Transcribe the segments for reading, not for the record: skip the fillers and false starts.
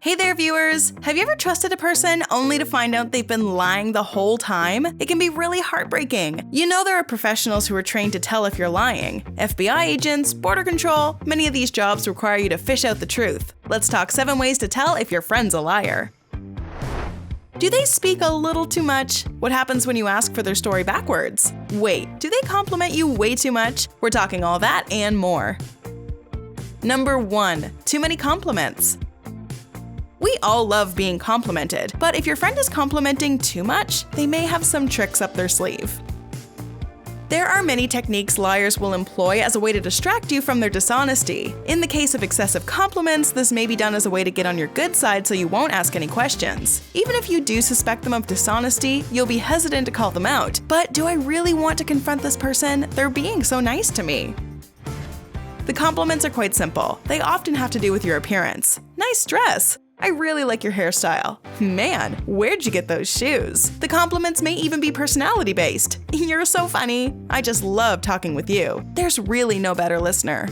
Hey there, viewers! Have you ever trusted a person only to find out they've been lying the whole time? It can be really heartbreaking. You know there are professionals who are trained to tell if you're lying. FBI agents, border control, many of these jobs require you to fish out the truth. Let's talk 7 ways to tell if your friend's a liar. Do they speak a little too much? What happens when you ask for their story backwards? Wait, do they compliment you way too much? We're talking all that and more. Number 1. Too many compliments. We all love being complimented, but if your friend is complimenting too much, they may have some tricks up their sleeve. There are many techniques liars will employ as a way to distract you from their dishonesty. In the case of excessive compliments, this may be done as a way to get on your good side so you won't ask any questions. Even if you do suspect them of dishonesty, you'll be hesitant to call them out. But do I really want to confront this person? They're being so nice to me. The compliments are quite simple. They often have to do with your appearance. Nice dress. I really like your hairstyle. Man, where'd you get those shoes? The compliments may even be personality-based. You're so funny. I just love talking with you. There's really no better listener.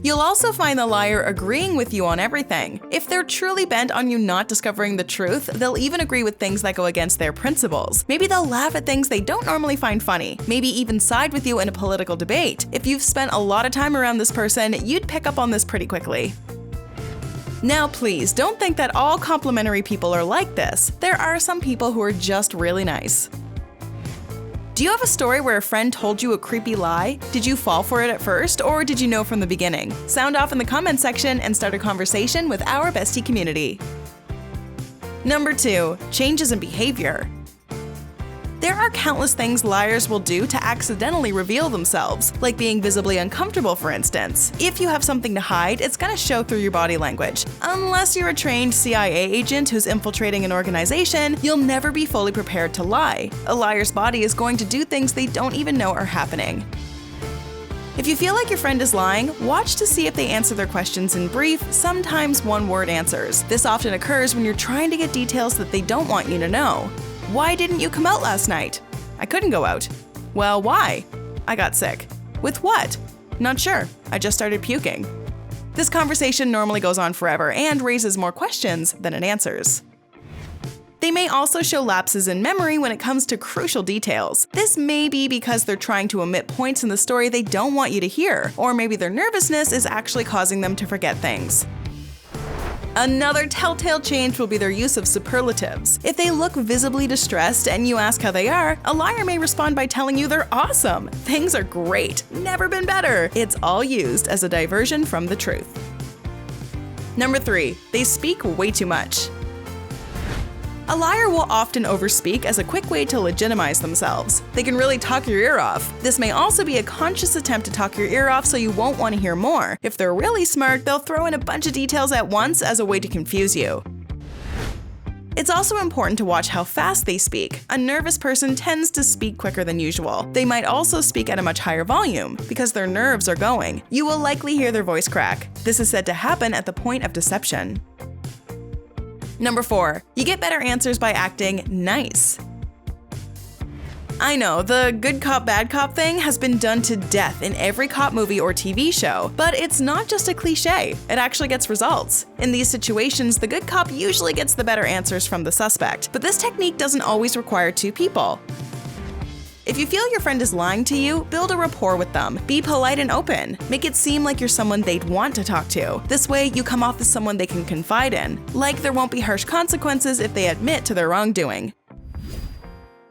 You'll also find the liar agreeing with you on everything. If they're truly bent on you not discovering the truth, they'll even agree with things that go against their principles. Maybe they'll laugh at things they don't normally find funny. Maybe even side with you in a political debate. If you've spent a lot of time around this person, you'd pick up on this pretty quickly. Now please, don't think that all complimentary people are like this. There are some people who are just really nice. Do you have a story where a friend told you a creepy lie? Did you fall for it at first, or did you know from the beginning? Sound off in the comment section and start a conversation with our bestie community. Number 2. Changes in behavior. There are countless things liars will do to accidentally reveal themselves, like being visibly uncomfortable, for instance. If you have something to hide, it's gonna show through your body language. Unless you're a trained CIA agent who's infiltrating an organization, you'll never be fully prepared to lie. A liar's body is going to do things they don't even know are happening. If you feel like your friend is lying, watch to see if they answer their questions in brief, sometimes one-word answers. This often occurs when you're trying to get details that they don't want you to know. Why didn't you come out last night? I couldn't go out. Well, why? I got sick. With what? Not sure. I just started puking. This conversation normally goes on forever and raises more questions than it answers. They may also show lapses in memory when it comes to crucial details. This may be because they're trying to omit points in the story they don't want you to hear, or maybe their nervousness is actually causing them to forget things. Another telltale change will be their use of superlatives. If they look visibly distressed and you ask how they are, a liar may respond by telling you they're awesome. Things are great. Never been better. It's all used as a diversion from the truth. Number 3. They speak way too much. A liar will often overspeak as a quick way to legitimize themselves. They can really talk your ear off. This may also be a conscious attempt to talk your ear off so you won't want to hear more. If they're really smart, they'll throw in a bunch of details at once as a way to confuse you. It's also important to watch how fast they speak. A nervous person tends to speak quicker than usual. They might also speak at a much higher volume. Because their nerves are going, you will likely hear their voice crack. This is said to happen at the point of deception. Number 4. You get better answers by acting nice. I know, the good cop, bad cop thing has been done to death in every cop movie or TV show, but it's not just a cliche, it actually gets results. In these situations, the good cop usually gets the better answers from the suspect, but this technique doesn't always require 2 people. If you feel your friend is lying to you, build a rapport with them. Be polite and open. Make it seem like you're someone they'd want to talk to. This way, you come off as someone they can confide in. Like there won't be harsh consequences if they admit to their wrongdoing.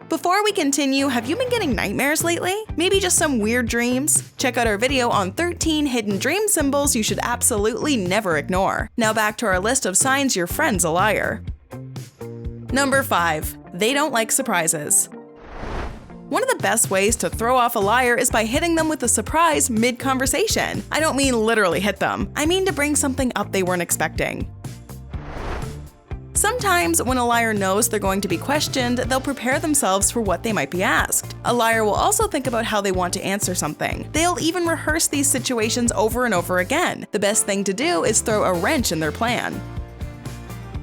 Before we continue, have you been getting nightmares lately? Maybe just some weird dreams? Check out our video on 13 hidden dream symbols you should absolutely never ignore. Now back to our list of signs your friend's a liar. Number 5. They don't like surprises. One of the best ways to throw off a liar is by hitting them with a surprise mid-conversation. I don't mean literally hit them. I mean to bring something up they weren't expecting. Sometimes, when a liar knows they're going to be questioned, they'll prepare themselves for what they might be asked. A liar will also think about how they want to answer something. They'll even rehearse these situations over and over again. The best thing to do is throw a wrench in their plan.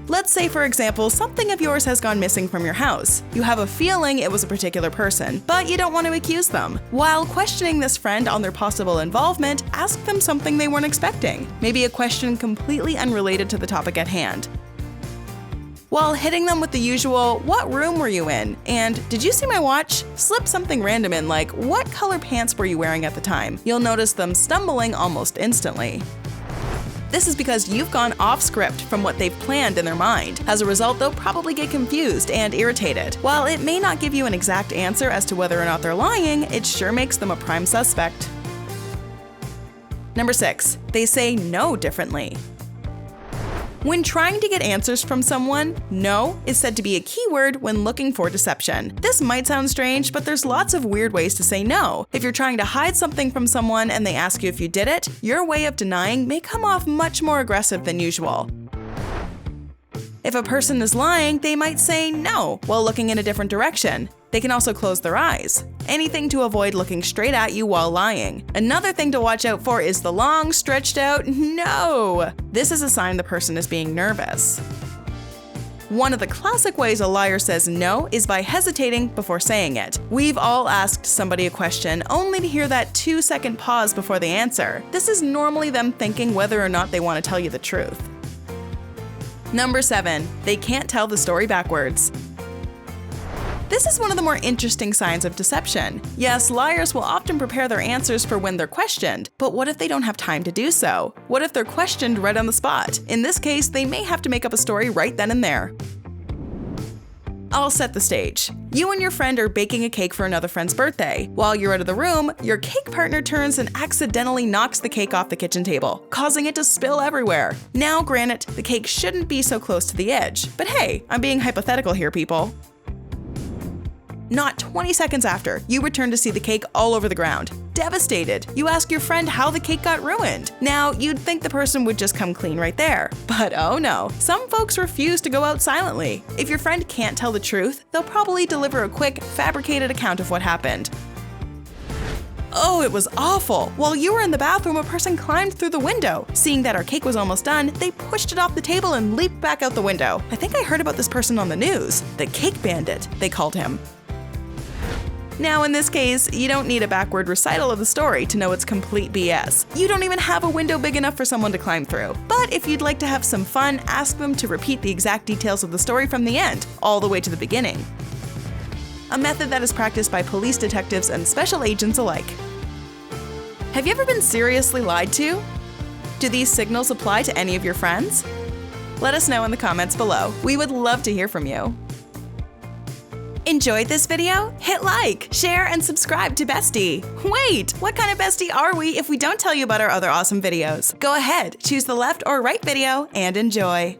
Let's say, for example, something of yours has gone missing from your house. You have a feeling it was a particular person, but you don't want to accuse them. While questioning this friend on their possible involvement, ask them something they weren't expecting. Maybe a question completely unrelated to the topic at hand. While hitting them with the usual, "What room were you in?" and "Did you see my watch?" slip something random in like, "What color pants were you wearing at the time?" You'll notice them stumbling almost instantly. This is because you've gone off script from what they've planned in their mind. As a result, they'll probably get confused and irritated. While it may not give you an exact answer as to whether or not they're lying, it sure makes them a prime suspect. Number 6. They say no differently. When trying to get answers from someone, no is said to be a keyword when looking for deception. This might sound strange, but there's lots of weird ways to say no. If you're trying to hide something from someone and they ask you if you did it, your way of denying may come off much more aggressive than usual. If a person is lying, they might say no while looking in a different direction. They can also close their eyes. Anything to avoid looking straight at you while lying. Another thing to watch out for is the long, stretched out no. This is a sign the person is being nervous. One of the classic ways a liar says no is by hesitating before saying it. We've all asked somebody a question only to hear that 2-second pause before they answer. This is normally them thinking whether or not they want to tell you the truth. Number 7. They can't tell the story backwards. This is one of the more interesting signs of deception. Yes, liars will often prepare their answers for when they're questioned, but what if they don't have time to do so? What if they're questioned right on the spot? In this case, they may have to make up a story right then and there. I'll set the stage. You and your friend are baking a cake for another friend's birthday. While you're out of the room, your cake partner turns and accidentally knocks the cake off the kitchen table, causing it to spill everywhere. Now, granted, the cake shouldn't be so close to the edge, but hey, I'm being hypothetical here, people. Not 20 seconds after, you return to see the cake all over the ground. Devastated, you ask your friend how the cake got ruined. Now, you'd think the person would just come clean right there. But oh no, some folks refuse to go out silently. If your friend can't tell the truth, they'll probably deliver a quick, fabricated account of what happened. "Oh, it was awful. While you were in the bathroom, a person climbed through the window. Seeing that our cake was almost done, they pushed it off the table and leaped back out the window. I think I heard about this person on the news. The Cake Bandit, they called him." Now, in this case, you don't need a backward recital of the story to know it's complete BS. You don't even have a window big enough for someone to climb through. But if you'd like to have some fun, ask them to repeat the exact details of the story from the end, all the way to the beginning. A method that is practiced by police detectives and special agents alike. Have you ever been seriously lied to? Do these signals apply to any of your friends? Let us know in the comments below. We would love to hear from you. Enjoyed this video? Hit like, share, and subscribe to Bestie. Wait, what kind of bestie are we if we don't tell you about our other awesome videos? Go ahead, choose the left or right video, and enjoy.